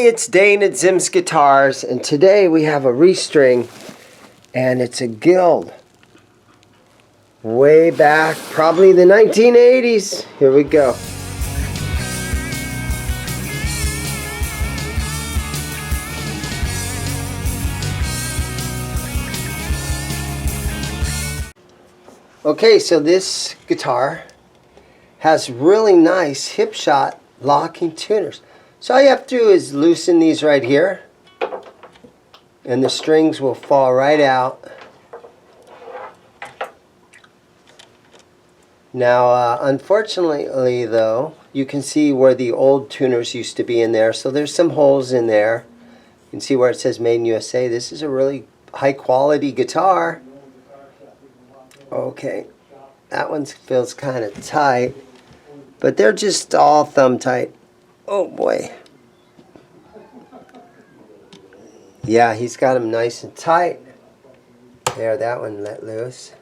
Hey, it's Dane at ZIMM'S Guitars, and today we have a Restring, and it's a Guild. Way back, probably the 1980s. Here we go. Okay, so this guitar has really nice hip shot locking tuners. So all you have to do is loosen these right here, and the strings will fall right out. Now, unfortunately though, you can see where the old tuners used to be in there, so there's some holes in there. You can see where it says Made in USA. This is a really high quality guitar. Okay, that one feels kind of tight, but they're just all thumb tight. Oh boy. Yeah, he's got them nice and tight. There, that one let loose.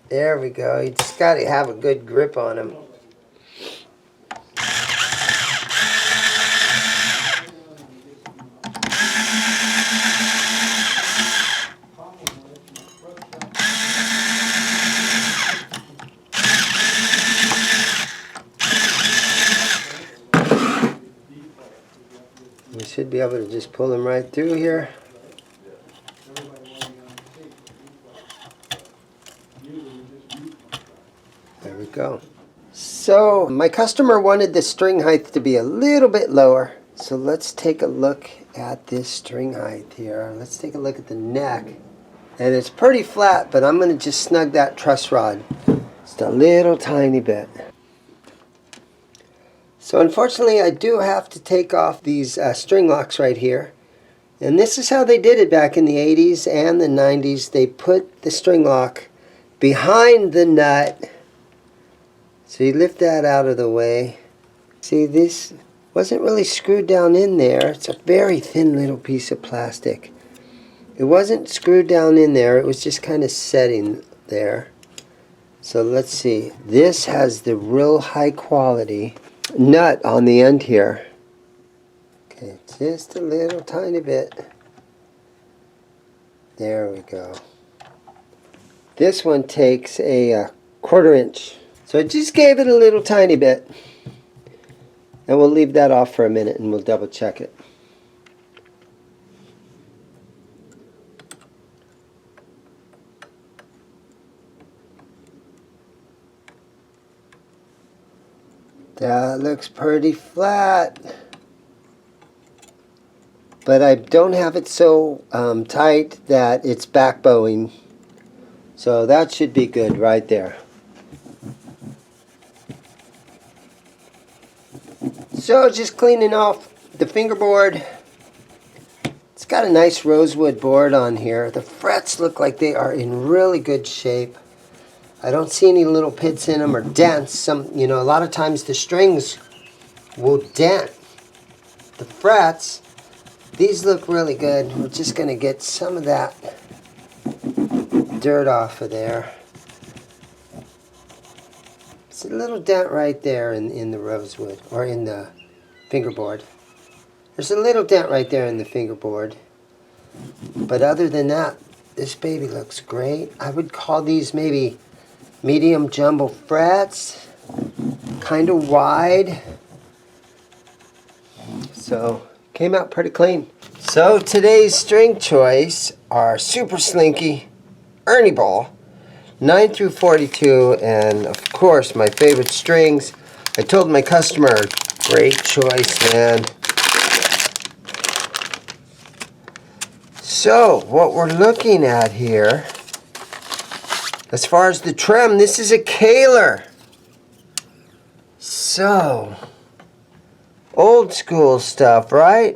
There we go. You just got to have a good grip on him. We should be able to just pull them right through here. There we go. So my customer wanted the string height to be a little bit lower. So let's take a look at this string height here. Let's take a look at the neck. And it's pretty flat, but I'm going to just snug that truss rod just a little tiny bit. So unfortunately I do have to take off these string locks right here. And this is how they did it back in the 80s and the 90s. They put the string lock behind the nut. So you lift that out of the way. See, this wasn't really screwed down in there. It's a very thin little piece of plastic. It wasn't screwed down in there. It was just kind of setting there. So let's see. This has the real high quality nut on the end here. Okay, just a little tiny bit. There we go. This one takes a 1/4 inch. So I just gave it a little tiny bit. And we'll leave that off for a minute and we'll double check it. That looks pretty flat, but I don't have it so tight that it's back bowing, so that should be good right there. So just cleaning off the fingerboard. It's got a nice rosewood board on here. The frets look like they are in really good shape. I don't see any little pits in them or dents. A lot of times the strings will dent the frets. These look really good. We're just going to get some of that dirt off of there. It's a little dent right there in the rosewood, or in the fingerboard. There's a little dent right there in the fingerboard. But other than that, this baby looks great. I would call these maybe medium jumbo frets, kind of wide. So came out pretty clean. So today's string choice are Super Slinky, Ernie Ball, 9 through 42, and of course my favorite strings. I told my customer, great choice, man. So what we're looking at here, as far as the trem, this is a Kaler. So, old school stuff, right?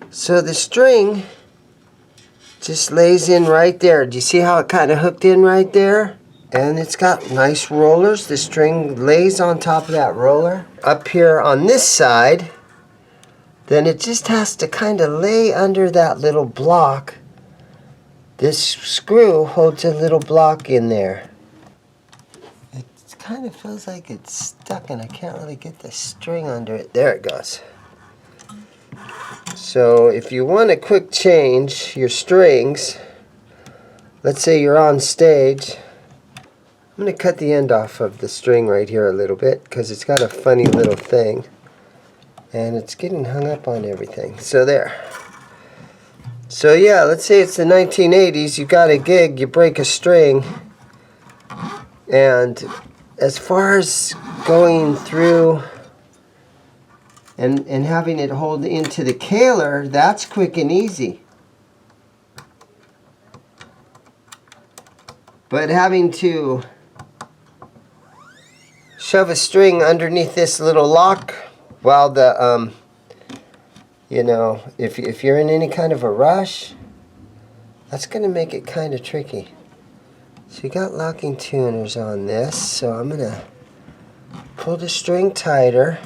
So the string just lays in right there. Do you see how it kind of hooked in right there? And it's got nice rollers. The string lays on top of that roller. Up here on this side, then it just has to kind of lay under that little block. This screw holds a little block in there. It's kind of feels like it's stuck and I can't really get the string under it. There it goes. So if you want to quick change your strings, let's say you're on stage, I'm going to cut the end off of the string right here a little bit because it's got a funny little thing and it's getting hung up on everything. So there. So yeah, let's say it's the 1980s, you got a gig, you break a string, and as far as going through and having it hold into the Kaler, that's quick and easy. But having to shove a string underneath this little lock while the, you know, if you're in any kind of a rush, that's going to make it kind of tricky. So you got locking tuners on this, so I'm going to pull the string tighter.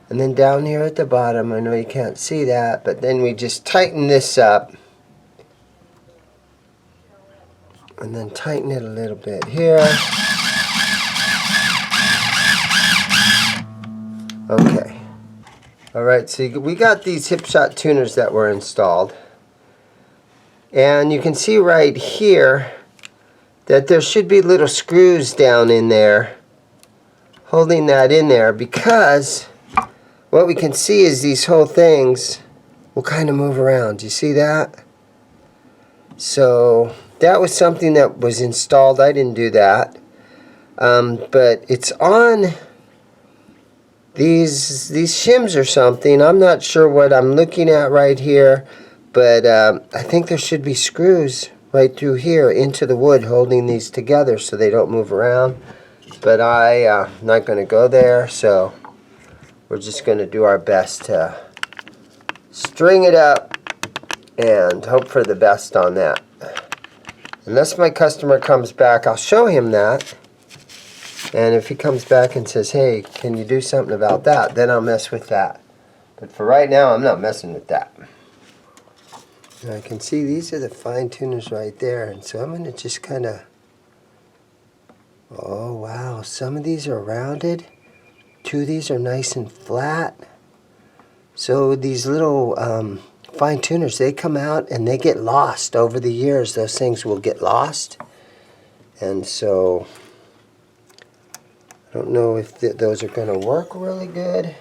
And then down here at the bottom, I know you can't see that, but then we just tighten this up. And then tighten it a little bit here. Okay. Alright, so we got these hip shot tuners that were installed. And you can see right here that there should be little screws down in there holding that in there, because what we can see is these whole things will kind of move around. Do you see that? So that was something that was installed. I didn't do that. But it's on these shims or something. I'm not sure what I'm looking at right here, but I think there should be screws right through here into the wood holding these together so they don't move around. But I'm not going to go there, so we're just going to do our best to string it up and hope for the best on that. Unless my customer comes back, I'll show him that. And if he comes back and says, hey, can you do something about that, then I'll mess with that. But for right now, I'm not messing with that. And I can see these are the fine tuners right there. And so I'm going to just kind of, oh wow, some of these are rounded. Two of these are nice and flat. So these little fine tuners, they come out and they get lost over the years. Those things will get lost. And so I don't know if those are going to work really good.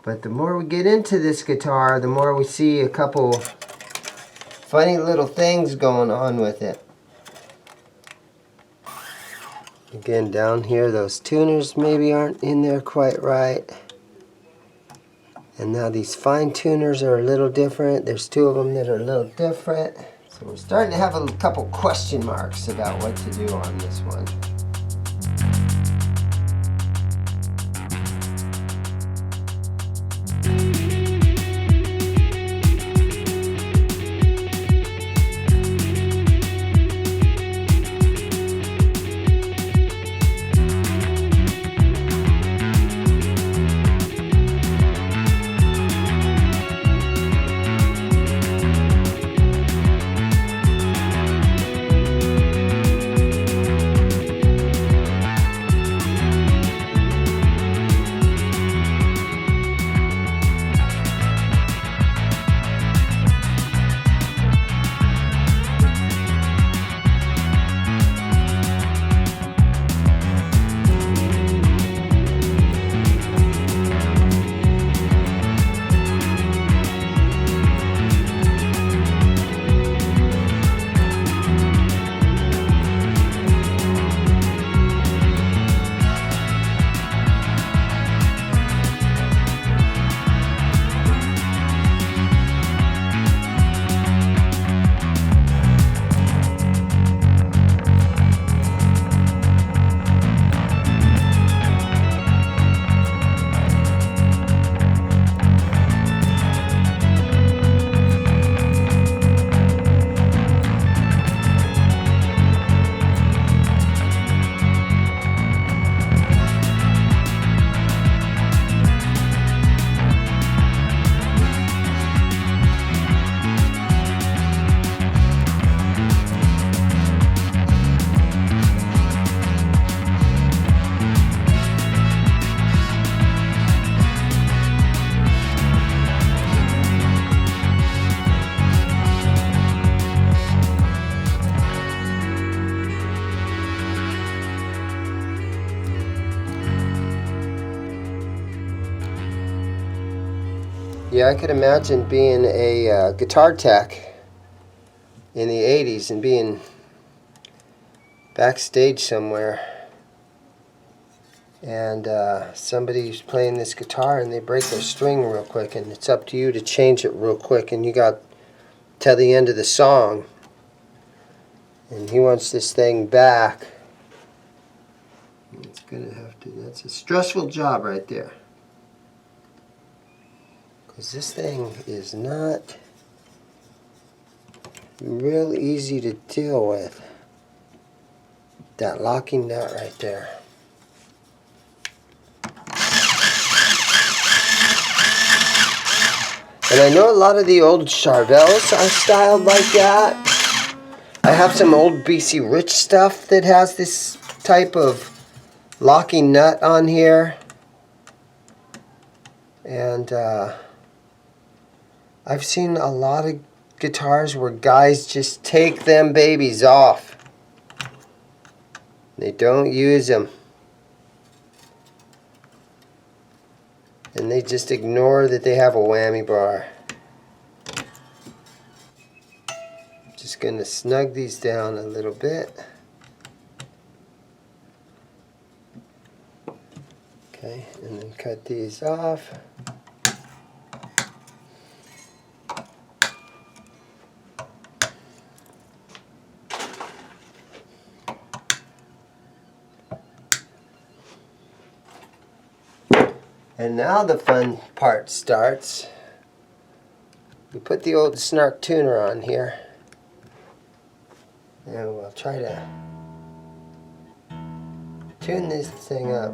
But the more we get into this guitar, the more we see a couple funny little things going on with it. Again, down here, those tuners maybe aren't in there quite right. And now these fine tuners are a little different. There's two of them that are a little different. So we're starting to have a couple question marks about what to do on this one. Yeah, I could imagine being a guitar tech in the 80s and being backstage somewhere, and somebody's playing this guitar and they break their string real quick, and it's up to you to change it real quick, and you got till the end of the song, and he wants this thing back. It's gonna have to, that's a stressful job right there, because this thing is not real easy to deal with. That locking nut right there. And I know a lot of the old Charvels are styled like that. I have some old BC Rich stuff that has this type of locking nut on here. And I've seen a lot of guitars where guys just take them babies off. They don't use them. And they just ignore that they have a whammy bar. Just going to snug these down a little bit. Okay, and then cut these off. And now the fun part starts. We put the old snark tuner on here, and we'll try to tune this thing up.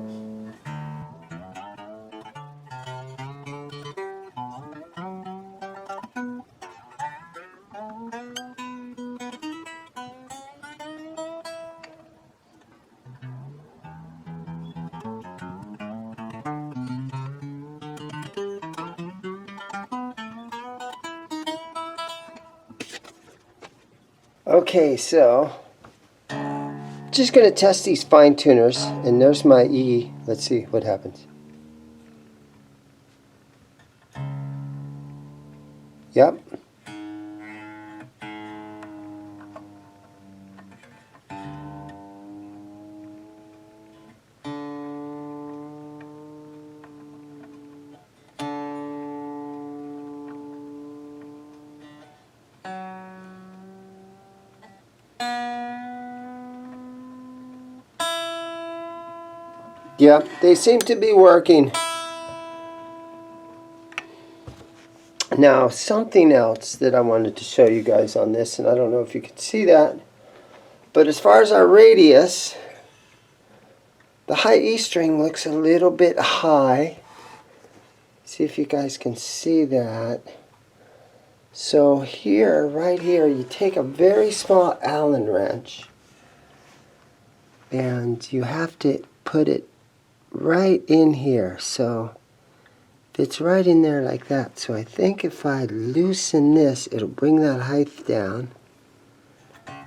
Okay, so just going to test these fine tuners, and there's my E. Let's see what happens. Yep. Yeah, they seem to be working. Now, something else that I wanted to show you guys on this, and I don't know if you can see that, but as far as our radius, the high E string looks a little bit high. See if you guys can see that. So here, right here, you take a very small Allen wrench, and you have to put it right in here. So it's right in there like that. So I think if I loosen this, it'll bring that height down. A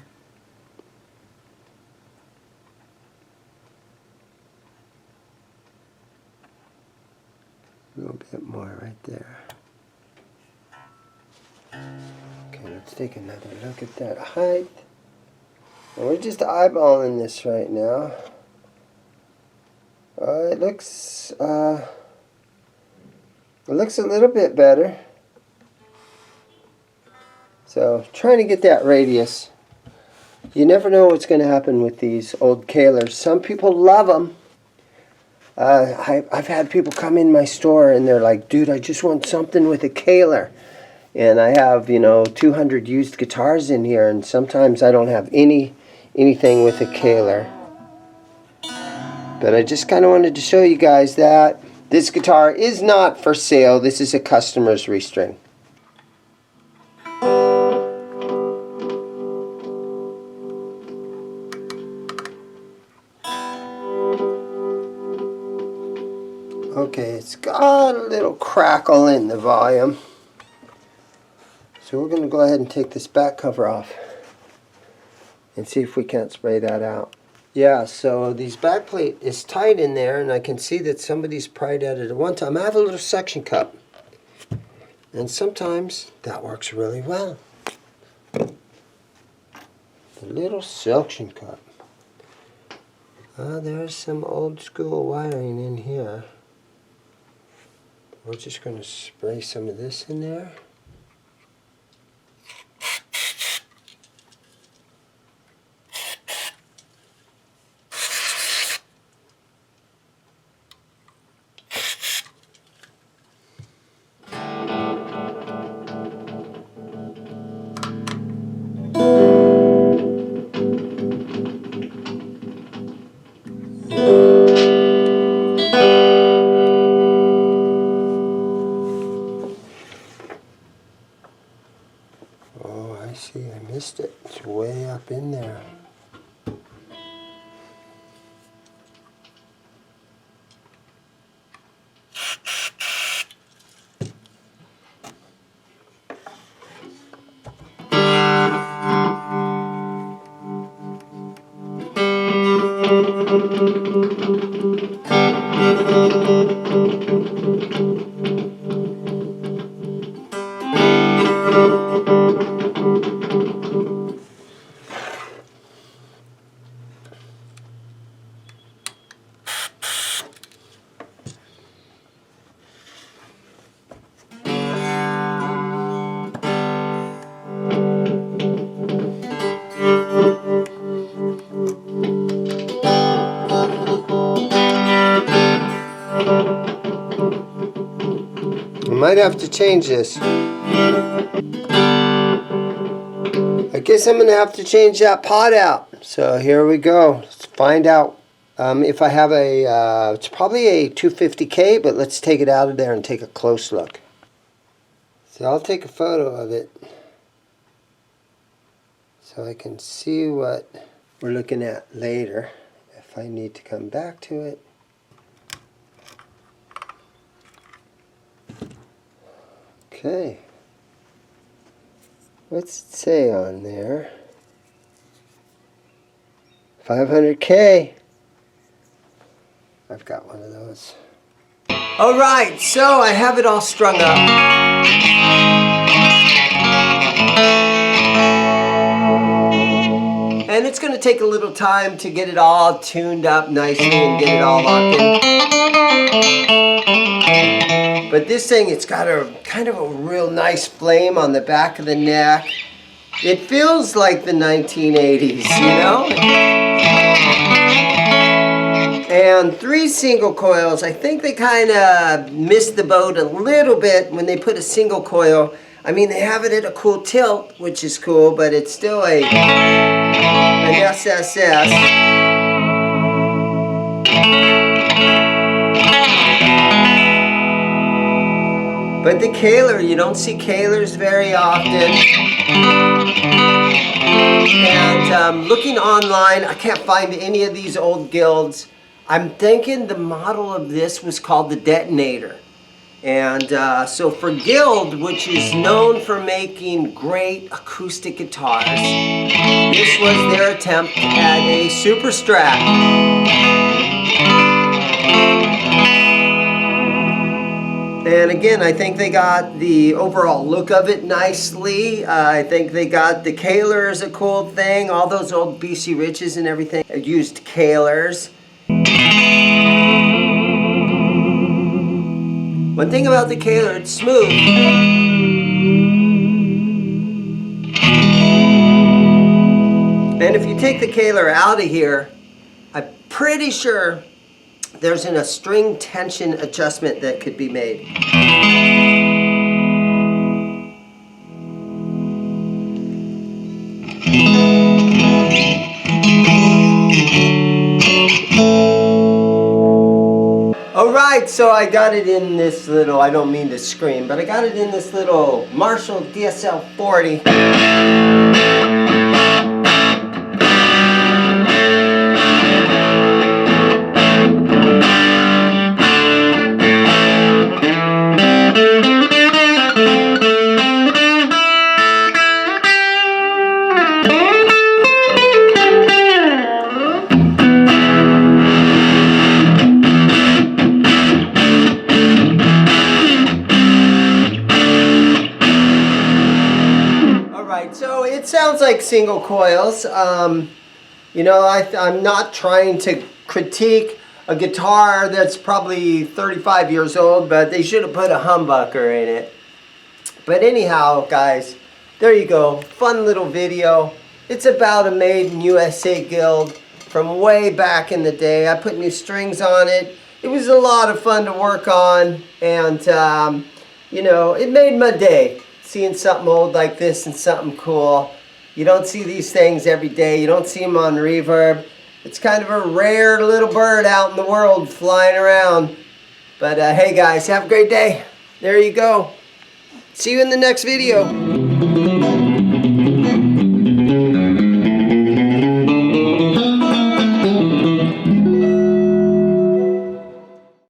little bit more right there. Okay, let's take another look at that height. And we're just eyeballing this right now. It looks a little bit better. So trying to get that radius. You never know what's going to happen with these old Kalers. Some people love them. I've had people come in my store and they're like, dude, I just want something with a Kaler. And I have, 200 used guitars in here, and sometimes I don't have anything with a Kaler. But I just kind of wanted to show you guys that this guitar is not for sale. This is a customer's Restring. Okay, it's got a little crackle in the volume. So we're going to go ahead and take this back cover off and see if we can't spray that out. Yeah, so this back plate is tight in there, and I can see that somebody's pried at it at one time. I have a little suction cup, And sometimes that works really well. The little suction cup. There's some old school wiring in here. We're just going to spray some of this in there. Oh, I see, I missed it. It's way up in there. I might have to change this. I guess I'm going to have to change that pot out. So here we go. Let's find out if I have a, it's probably a 250K, but let's take it out of there and take a close look. So I'll take a photo of it so I can see what we're looking at later if I need to come back to it. Okay. What's it say on there? 500K. I've got one of those. Alright, so I have it all strung up. And it's going to take a little time to get it all tuned up nicely and get it all locked in. But this thing, it's got a kind of a real nice flame on the back of the neck. It feels like the 1980s, you know? And 3 single coils. I think they kind of missed the boat a little bit when they put a single coil. I mean, they have it at a cool tilt, which is cool, but it's still an SSS. But the Kaler, you don't see Kalers very often. And looking online, I can't find any of these old guilds. I'm thinking the model of this was called the Detonator. And so for Guild, which is known for making great acoustic guitars, this was their attempt at a super strat. And again, I think they got the overall look of it nicely. I think they got the Kaler as a cool thing. All those old BC Riches and everything used Kalers. One thing about the Kaler, it's smooth. And if you take the Kaler out of here, I'm pretty sure there's a string tension adjustment that could be made. Alright, so I got it in this little, I don't mean to scream, but I got it in this little Marshall DSL 40. like single coils. You know, I'm not trying to critique a guitar that's probably 35 years old, but they should have put a humbucker in it. But anyhow, guys, there you go. Fun little video. It's about a Made in USA guild from way back in the day. I put new strings on it. It was a lot of fun to work on, and you know, it made my day seeing something old like this and something cool. You don't see these things every day. You don't see them on Reverb. It's kind of a rare little bird out in the world flying around. But hey guys, have a great day. There you go. See you in the next video.